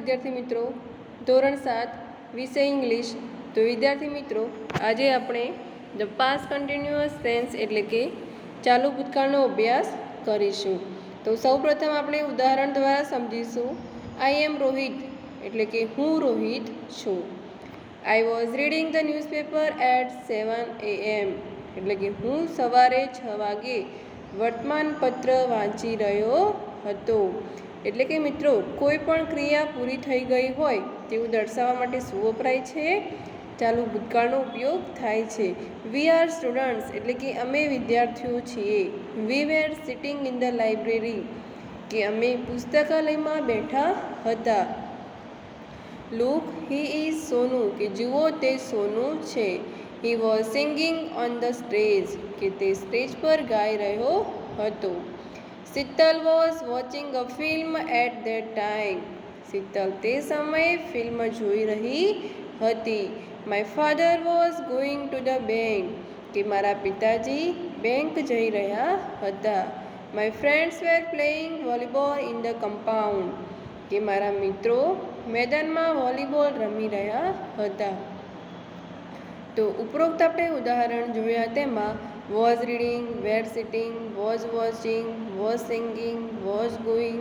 વિદ્યાર્થી મિત્રો, ધોરણ 7 વિષય ઇંગ્લિશ। તો વિદ્યાર્થી મિત્રો, આજે આપણે ધ પાસ્ટ કન્ટિન્યુઅસ ટેન્સ એટલે કે ચાલુ ભૂતકાળનો અભ્યાસ કરીશું। તો સૌપ્રથમ આપણે ઉદાહરણ દ્વારા સમજીશું। આઈ એમ રોહિત એટલે કે હું રોહિત છું। I was reading the newspaper at 7 AM એટલે કે હું સવારે 6 વાગે વર્તમાનપત્ર વાંચી રહ્યો હતો। એટલે કે મિત્રો, કોઈ પણ ક્રિયા પૂરી થઈ ગઈ હોય તેવું દર્શાવવા માટે શું વપરાય છે? ચાલુ ભૂતકાળનો ઉપયોગ થાય છે। વી આર સ્ટુડન્ટ્સ એટલે કે અમે વિદ્યાર્થીઓ છીએ। વી વેર સિટિંગ ઇન ધ લાઇબ્રેરી કે અમે પુસ્તકાલયમાં બેઠા હતા। લુક હી ઇઝ સોનુ કે જુઓ તે સોનુ છે। He was singing on the stage કે તે સ્ટેજ પર ગાઈ રહ્યો હતો। Sheetal was watching a film at that time Sheetal તે સમયે ફિલ્મ જોઈ રહી હતી। My father was going to the bank કે મારા પિતાજી બેંક જઈ રહ્યા હતા। My friends were playing volleyball in the compound કે મારા મિત્રો મેદાનમાં વોલીબોલ રમી રહ્યા હતા। તો ઉપરોક્ત આપણે ઉદાહરણ જોયા, તેમાં was reading, were sitting, was watching, was singing, was going,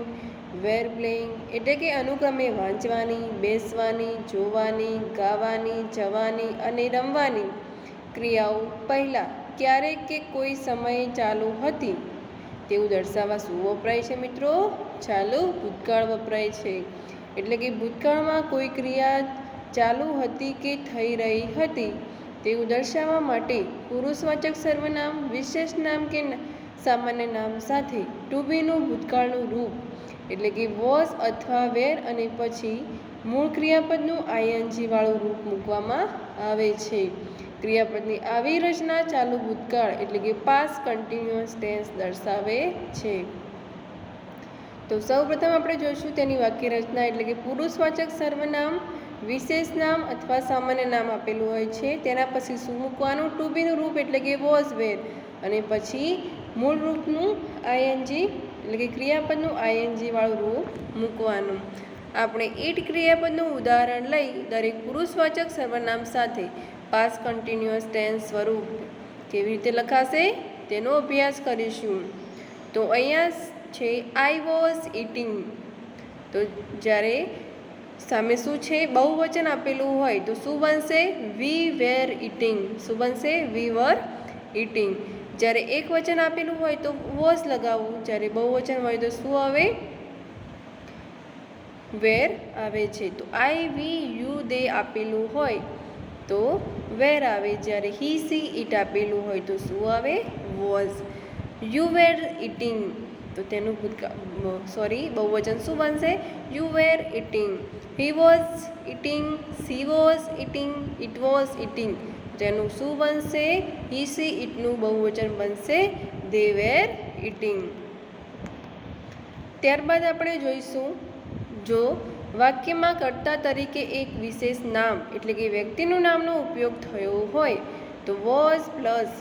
were playing એટલે કે અનુક્રમે વાંચવાની, બેસવાની, જોવાની, ગાવાની, જવાની અને રમવાની ક્રિયાઓ પહેલાં ક્યારેક કે કોઈ સમયે ચાલુ હતી તેવું દર્શાવવા શું વપરાય છે મિત્રો? ચાલુ ભૂતકાળ વપરાય છે। એટલે કે ભૂતકાળમાં કોઈ ક્રિયા ચાલુ હતી કે થઈ રહી હતી તેવું દર્શાવવા માટે પુરુષવાચક સર્વનામ, વિશેષ નામ કે સામાન્ય નામ સાથે ટુ બીનું ભૂતકાળનું રૂપ એટલે કે વોઝ અથવા વેર અને પછી મૂળ ક્રિયાપદનું આઈએનજી વાળું રૂપ મૂકવામાં આવે છે। ક્રિયાપદની આવી રચના ચાલુ ભૂતકાળ એટલે કે પાસ્ટ કન્ટિન્યુઅસ ટેન્સ દર્શાવે છે। તો સૌપ્રથમ આપણે જોઈશું તેની વાક્ય રચના એટલે કે પુરુષવાચક સર્વનામ, વિશેષ નામ અથવા સામાન્ય નામ આપેલું હોય છે, તેના પછી શું મૂકવાનું? ટુ બીનું રૂપ એટલે કે વોઝ, વેર અને પછી મૂળ રૂપનું આઈએનજી એટલે કે ક્રિયાપદનું આઈએનજી વાળું રૂપ મૂકવાનું। આપણે ઈટ ક્રિયાપદનું ઉદાહરણ લઈ દરેક પુરુષવાચક સર્વનામ સાથે પાસ્ટ કન્ટિન્યુઅસ ટેન્સ સ્વરૂપ કેવી રીતે લખાશે તેનો અભ્યાસ કરીશું। તો અહીંયા છે આઈ વોઝ ઇટિંગ। તો જ્યારે સામે શું છે? બહુવચન આપેલું હોય તો શું બનશે? વી વેર ઇટિંગ। શું બનશે? વી વર ઇટિંગ। જ્યારે એક વચન આપેલું હોય તો વોઝ લગાવવું, જ્યારે બહુવચન હોય તો શું આવે? વેર આવે છે। તો આઈ, વી, યુ, દે આપેલું હોય તો વેર આવે, જ્યારે હી, સી, ઇટ આપેલું હોય તો શું આવે? વોઝ। યુ વેર ઇટિંગ તો તેનું બહુવચન શું બનશે? You wear eating. He was eating, she was eating, it was eating તેનું શું બનશે? હી, સી, ઇટનું બહુવચન બનશે દે વેર ઇટિંગ। ત્યારબાદ આપણે જોઈશું, જો વાક્યમાં કર્તા તરીકે એક વિશેષ નામ એટલે કે વ્યક્તિનું નામનો ઉપયોગ થયો હોય તો વોઝ પ્લસ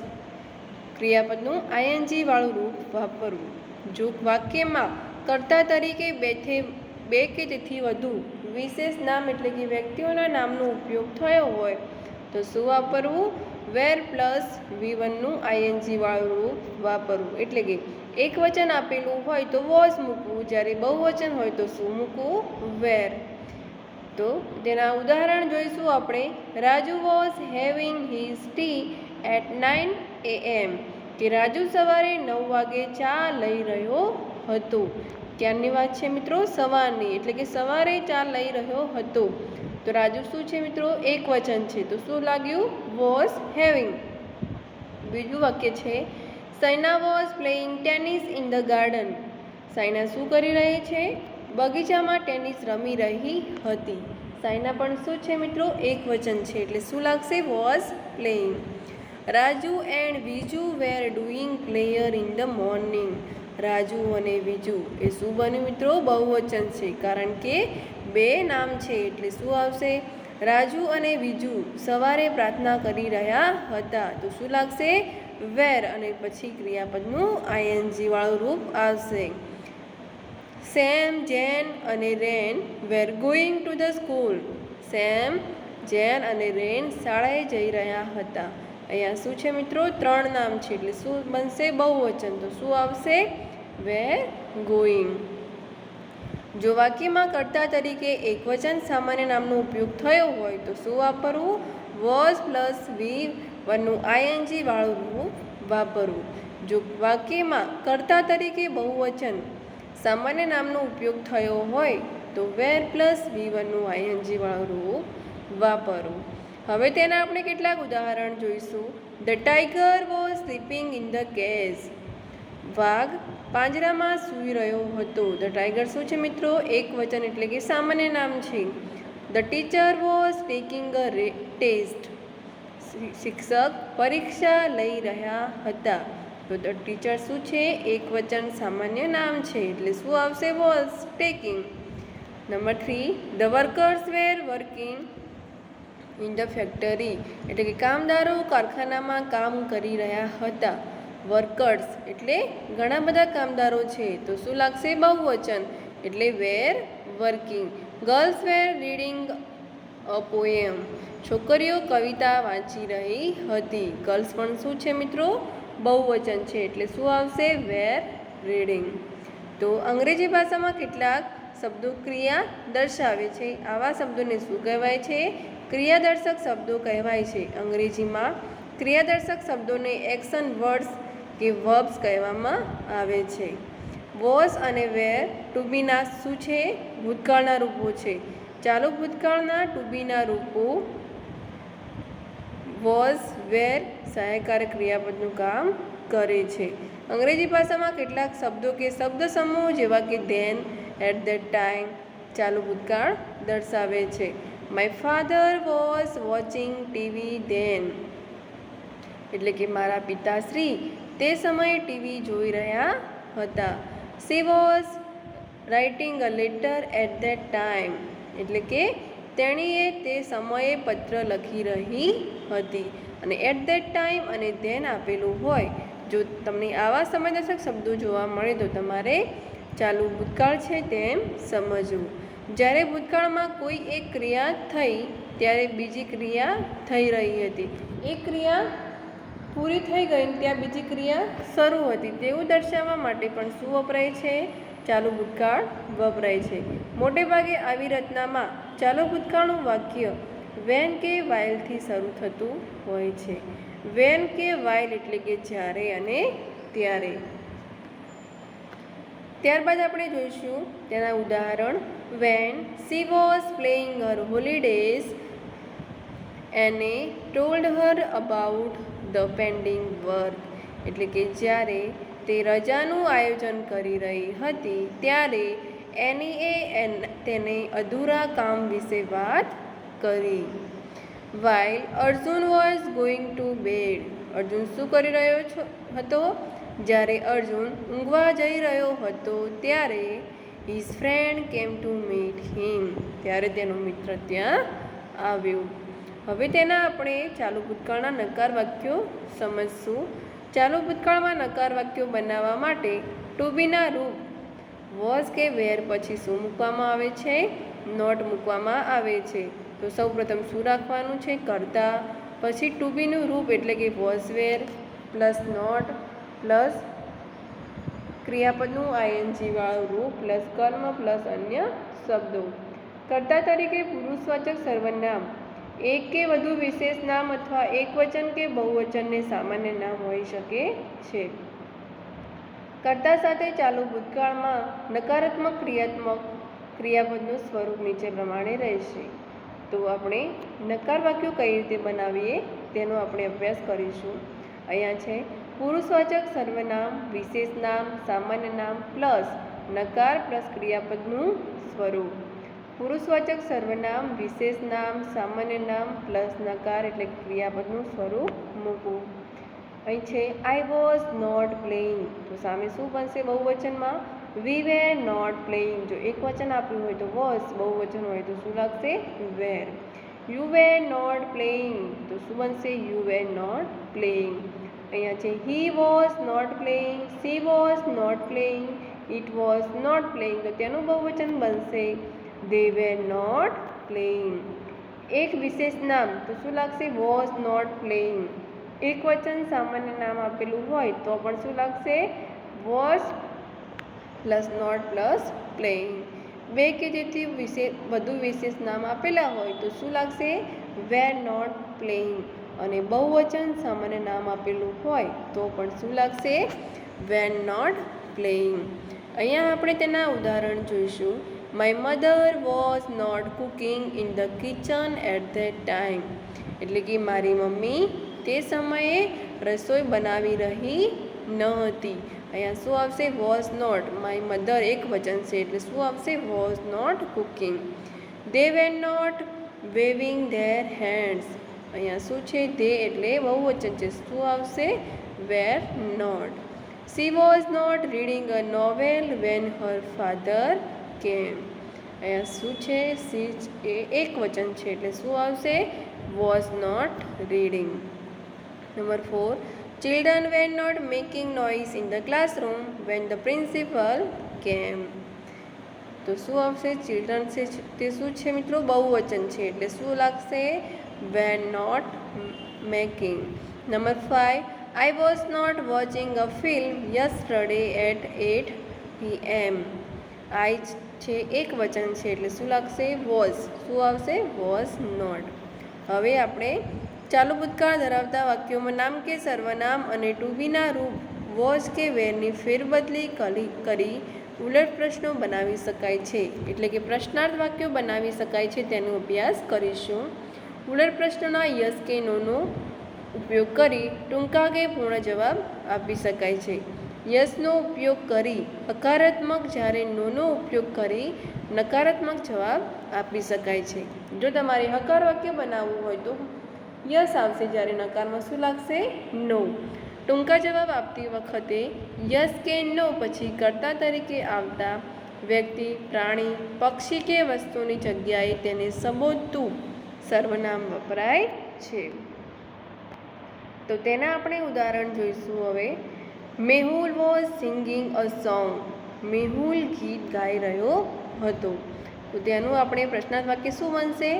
ક્રિયાપદનું આઈએનજી વાળું રૂપ વાપરવું। જો વાક્યમાં કર્તા તરીકે બે કે તેથી વધુ વિશેષ નામ એટલે કે વ્યક્તિઓના નામનો ઉપયોગ થયો હોય તો શું વાપરવું? વેર પ્લસ V1નું આઈએનજી વાળું રૂપ વાપરવું। એટલે કે એક વચન આપેલું હોય તો વોઝ મૂકવું, જ્યારે બહુવચન હોય તો શું મૂકવું? વેર। તો તેના ઉદાહરણ જોઈશું આપણે। Raju was having his tea at 9 AM કે રાજુ સવારે 9 વાગે ચા લઈ રહ્યો હતો। ક્યારની વાત છે મિત્રો? સવારની, એટલે કે સવારે ચા લઈ રહ્યો હતો। તો રાજુ શું છે મિત્રો? એક વચન છે તો શું લાગ્યું? Was having. બીજું વાક્ય છે Saina was playing tennis in the garden. Saina શું કરી રહી છે? બગીચામાં ટેનિસ રમી રહી હતી। સૈના પણ શું છે મિત્રો? એક વચન છે એટલે શું લાગશે? Was playing. Raju and Viju were doing prayer in the morning. Raju અને વિજુ એ શું બન્યું મિત્રો? બહુવચન છે, કારણ કે બે નામ છે એટલે શું આવશે? રાજુ અને વિજુ સવારે પ્રાર્થના કરી રહ્યા હતા તો શું લાગશે? વેર અને પછી ક્રિયાપદનું આઈએનજી વાળું રૂપ આવશે। સેમ, જેન અને Ren were going to the school. Sam, Jane અને રેન શાળાએ જઈ રહ્યા હતા. અહીંયા શું છે મિત્રો? 3 નામ છે એટલે શું બનશે? બહુવચન. તો શું આવશે? વેર ગોઈંગ. જો વાક્યમાં કર્તા તરીકે એકવચન સામાન્ય નામનો ઉપયોગ થયો હોય તો શું વાપરવું? વોઝ પ્લસ વી વનનું આઈએનજી વાળું રૂપ વાપરવું. જો વાક્યમાં કર્તા તરીકે બહુવચન સામાન્ય નામનો ઉપયોગ થયો હોય તો વેર પ્લસ વી વનનું આઈએનજી વાળું રૂપ વાપરવું. હવે તેના આપણે કેટલાક ઉદાહરણ જોઈશું. The tiger was sleeping in the cage. વાઘ પાંજરામાં સૂઈ રહ્યો હતો. ધ ટાઈગર શું છે મિત્રો? એક વચન એટલે કે સામાન્ય નામ છે. The teacher was taking a test. શિક્ષક પરીક્ષા લઈ રહ્યા હતા. તો ધ ટીચર શું છે? એક વચન સામાન્ય નામ છે એટલે શું આવશે? Was taking. Number 3, the workers were working in the factory. એટલે કે કામદારો કારખાનામાં કામ કરી રહ્યા હતા. વર્કર્સ એટલે ઘણા બધા કામદારો છે તો શું લાગશે? બહુવચન એટલે were working. Girls were reading a poem. છોકરીઓ કવિતા વાંચી રહી હતી. ગર્લ્સ પણ શું છે મિત્રો? બહુવચન છે એટલે શું આવશે? વેર રીડિંગ. તો અંગ્રેજી ભાષામાં કેટલાક શબ્દો ક્રિયા દર્શાવે છે. આવા શબ્દોને શું કહેવાય છે? ક્રિયાદર્શક શબ્દો કહેવાય છે. અંગ્રેજીમાં ક્રિયાદર્શક શબ્દોને એક્શન વર્ડ્સ કે વર્બ્સ કહેવામાં આવે છે. વોઝ અને વેર ટુ બીના શું છે? ભૂતકાળના રૂપો છે. ચાલુ ભૂતકાળના ટુ બીના રૂપો વોઝ, વેર સહાયકારક ક્રિયાપદનું કામ કરે છે. અંગ્રેજી ભાષામાં કેટલાક શબ્દો કે શબ્દ સમૂહ જેવા કે ધેન, એટ ધેટ ટાઈમ ચાલુ ભૂતકાળ દર્શાવે છે. My father was watching TV then. એટલે કે મારા પિતાશ્રી તે સમયે ટીવી જોઈ રહ્યા હતા. She was writing a letter at that time. એટલે કે તેણીએ તે સમયે પત્ર લખી રહી હતી. અને એટ ધેટ ટાઈમ અને ધેન આપેલું હોય, જો તમને આવા સમયદર્શક શબ્દો જોવા મળે તો તમારે ચાલુ ભૂતકાળ છે તેમ સમજવું. જ્યારે ભૂતકાળમાં કોઈ એક ક્રિયા થઈ ત્યારે બીજી ક્રિયા થઈ રહી હતી. એક ક્રિયા પૂરી થઈ ગઈ ને ત્યાં બીજી ક્રિયા શરૂ હતી તેવું દર્શાવવા માટે પણ શું વપરાય છે? ચાલુ ભૂતકાળ વપરાય છે. મોટે ભાગે આવી રચનામાં ચાલુ ભૂતકાળનું વાક્ય વેન કે વાઇલથી શરૂ થતું હોય છે. વેન કે વાઇલ એટલે કે જ્યારે અને ત્યારે. ત્યારબાદ આપણે જોઈશું તેના ઉદાહરણ. When she was playing her holidays એને told her about the pending work. એટલે કે જ્યારે તે રજાનું આયોજન કરી રહી હતી ત્યારે એનીએ તેને અધૂરા કામ વિશે વાત કરી. While Arjun was going to bed. Arjun શું કરી રહ્યો હતો? જ્યારે અર્જુન ઊંઘવા જઈ રહ્યો હતો ત્યારે his friend came to meet him. ત્યારે તેનો મિત્ર ત્યાં આવ્યો. હવે તેના આપણે ચાલુ ભૂતકાળના નકાર વાક્યો સમજશું. ચાલુ ભૂતકાળમાં નકાર વાક્યો બનાવવા માટે ટુ બીના રૂપ વોઝ કે વેર પછી શું મૂકવામાં આવે છે? નોટ મૂકવામાં આવે છે. તો સૌપ્રથમ શું રાખવાનું છે? કર્તા, પછી ટુ બીનું રૂપ એટલે કે was were plus not plus ક્રિયાપદનું આઈએનજી વાળું રૂપ પ્લસ કર્મ પ્લસ અન્ય શબ્દો. કર્તા તરીકે પુરુષવાચક સર્વનામ એક કે વધુ વિશેષ નામ અથવા એકવચન કે બહુવચનને સામાન્ય નામ હોઈ શકે છે. કર્તા સાથે ચાલુ ભૂતકાળમાં નકારાત્મક ક્રિયાપદનું સ્વરૂપ નીચે પ્રમાણે રહેશે. તો આપણે નકાર વાક્યો કઈ રીતે બનાવીએ તેનો આપણે અભ્યાસ કરીશું. અહીંયા છે પુરુષવાચક સર્વનામ, વિશેષ નામ, સામાન્ય નામ પ્લસ નકાર પ્લસ ક્રિયાપદનું સ્વરૂપ. પુરુષવાચક સર્વનામ, વિશેષ નામ, સામાન્ય નામ પ્લસ નકાર એટલે ક્રિયાપદનું સ્વરૂપ મૂકવું. અહીં છે આઈ વોઝ નોટ પ્લેઇંગ. તો સામે શું બનશે બહુવચનમાં? વી વેર નોટ પ્લેઇંગ. જો એક વચન આપ્યું હોય તો વોઝ, બહુવચન હોય તો શું લાગશે? Were. You were not playing. તો શું બનશે? You were not playing. અહીંયા છે he was not playing, she was not playing, it was not playing, તો તેનું બહુવચન બનશે દે વેર નોટ પ્લેઇંગ. એક વિશેષ નામ તો શું લાગશે? Was not playing. એક વચન સામાન્ય નામ આપેલું હોય તો પણ શું લાગશે? Was plus not plus playing. બે કે જેથી વધુ વિશેષ નામ આપેલા હોય તો શું લાગશે? Were not playing. અને બહુવચન સામાન્ય નામ આપેલું હોય તો પણ શું લાગશે? Were not playing. અહીંયા આપણે તેના ઉદાહરણ જોઈશું. My mother was not cooking in the kitchen at that time. એટલે કે મારી મમ્મી તે સમયે રસોઈ બનાવી રહી ન હતી. અહીંયા શું આવશે? Was not. માય મધર એક વચન છે એટલે શું આવશે? Was not cooking. They were not waving their hands. અહીંયા શું છે? દે એટલે બહુવચન છે, શું આવશે? Were not. She was not reading a novel when her father came. અહીંયા શું છે? સી એ એક વચન છે એટલે શું આવશે? Was not reading. Number 4, children were not making noise in the classroom when the principal came. તો શું આવશે? ચિલ્ડ્રન છે તે શું છે મિત્રો? બહુવચન છે એટલે શું લાગશે? Were not making. Number 5, I was not watching a film yesterday at 8 PM. I છે એક વચન છે એટલે શું લાગશે? વોઝ. શું આવશે? Was not. હવે આપણે ચાલુ ભૂતકાળ ધરાવતા વાક્યોમાં નામ કે સર્વનામ અને ટુ બીના રૂપ વોઝ કે વેરની ફેરબદલી કરી ઉલટ પ્રશ્નો બનાવી શકાય છે. એટલે કે પ્રશ્નાર્થ વાક્યો બનાવી શકાય છે તેનો અભ્યાસ કરીશું. ઉલટ પ્રશ્નોના યસ કે નોનો ઉપયોગ કરી ટૂંકા કે પૂર્ણ જવાબ આપી શકાય છે. યસનો ઉપયોગ કરી હકારાત્મક, જ્યારે નોનો ઉપયોગ કરી નકારાત્મક જવાબ આપી શકાય છે. જો તમારે હકાર વાક્ય બનાવવું હોય તો યસ આવશે, જ્યારે નકારમાં શું લાગશે? નો. ટૂંકા જવાબ આપતી વખતે યસ કે નો પછી કર્તા તરીકે આવતા વ્યક્તિ, પ્રાણી, પક્ષી કે વસ્તુની જગ્યાએ તેને સંબોધતું સર્વનામ વપરાય છે. તો તેના આપણે ઉદાહરણ જોઈશું હવે. Mehul was singing a song. Mehul ગીત ગાઈ રહ્યો હતો. તો તેનું આપણે પ્રશ્નાર્થ વાક્ય શું બનશે?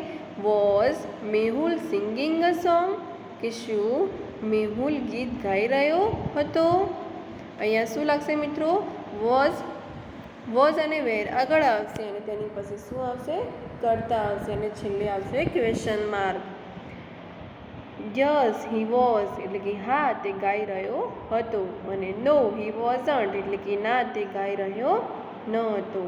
Was Mehul singing a song. કે શું મેહુલ ગીત ગાઈ રહ્યો હતો? અહીંયા શું લાગશે મિત્રો? વોઝ અને વેર આગળ આવશે અને તેની પછી શું આવશે? કર્તા આવશે અને છેલ્લે આવશે question mark. Yes he was એટલે કે હા તે ગાઈ રહ્યો હતો, અને નો હી વોઝન્ટ એટલે કે ના તે ગાઈ રહ્યો ન હતો.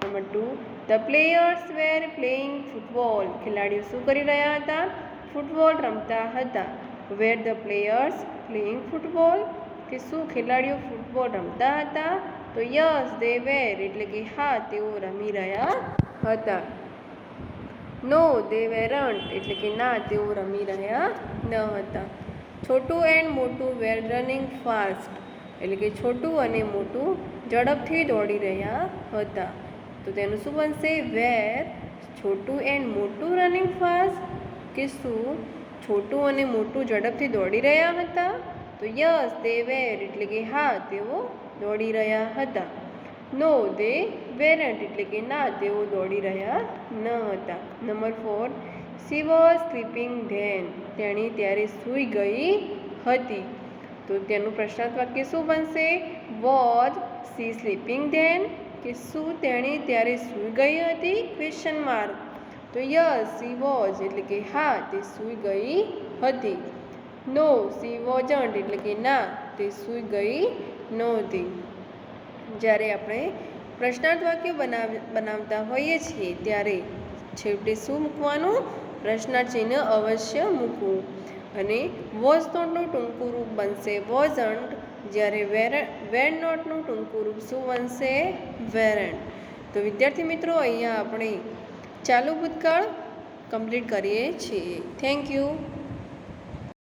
Number 2, the players were playing football. ખેલાડીઓ શું કરી રહ્યા હતા? ફૂટબોલ રમતા હતા. વેર ધ પ્લેયર્સ પ્લેઇંગ ફૂટબોલ. કે શું ખેલાડીઓ ફૂટબોલ રમતા હતા? તો યસ દે વેર એટલે કે હા તેઓ રમી રહ્યા હતા. નો દે વેરન્ટ એટલે કે ના તેઓ રમી રહ્યા ન હતા. છોટું એન્ડ મોટું વેર રનિંગ ફાસ્ટ એટલે કે છોટું અને મોટું ઝડપથી દોડી રહ્યા હતા. તો તેનું શું બનશે? વેર છોટું એન્ડ મોટું રનિંગ ફાસ્ટ. કે શું છોટું અને મોટું ઝડપથી દોડી રહ્યા હતા? તો યસ દે વેર એટલે કે હા તેઓ દોડી રહ્યા હતા. નો દે વેરન્ટ એટલે કે ના તેઓ દોડી રહ્યા ન હતા. Number 4, she was sleeping then. તેણી ત્યારે સૂઈ ગઈ હતી. તો તેનું પ્રશ્નાર્થ વાક્ય શું બનશે? Was she sleeping then. કે શું તેણી ત્યારે સૂઈ ગઈ હતી? Question mark. તો યસ શી વોઝ એટલે કે હા તે સૂઈ ગઈ હતી. નો શી વોઝન્ટ એટલે કે ના તે સૂઈ ગઈ નહોતી. જ્યારે આપણે પ્રશ્નાર્થ વાક્ય બનાવતા હોઈએ છીએ ત્યારે છેવટે શું મૂકવાનું? પ્રશ્નાર્થ ચિહ્ન અવશ્ય મૂકવું. અને વોઝ નોટનું ટૂંકું રૂપ બનશે વોઝન્ટ, જ્યારે વેર નોટનું ટૂંકું રૂપ શું બનશે? વેરન્ટ. તો વિદ્યાર્થી મિત્રો, અહીંયા આપણે ચાલુ ભૂતકાળ કમ્પ્લીટ કરીએ છીએ. Thank you.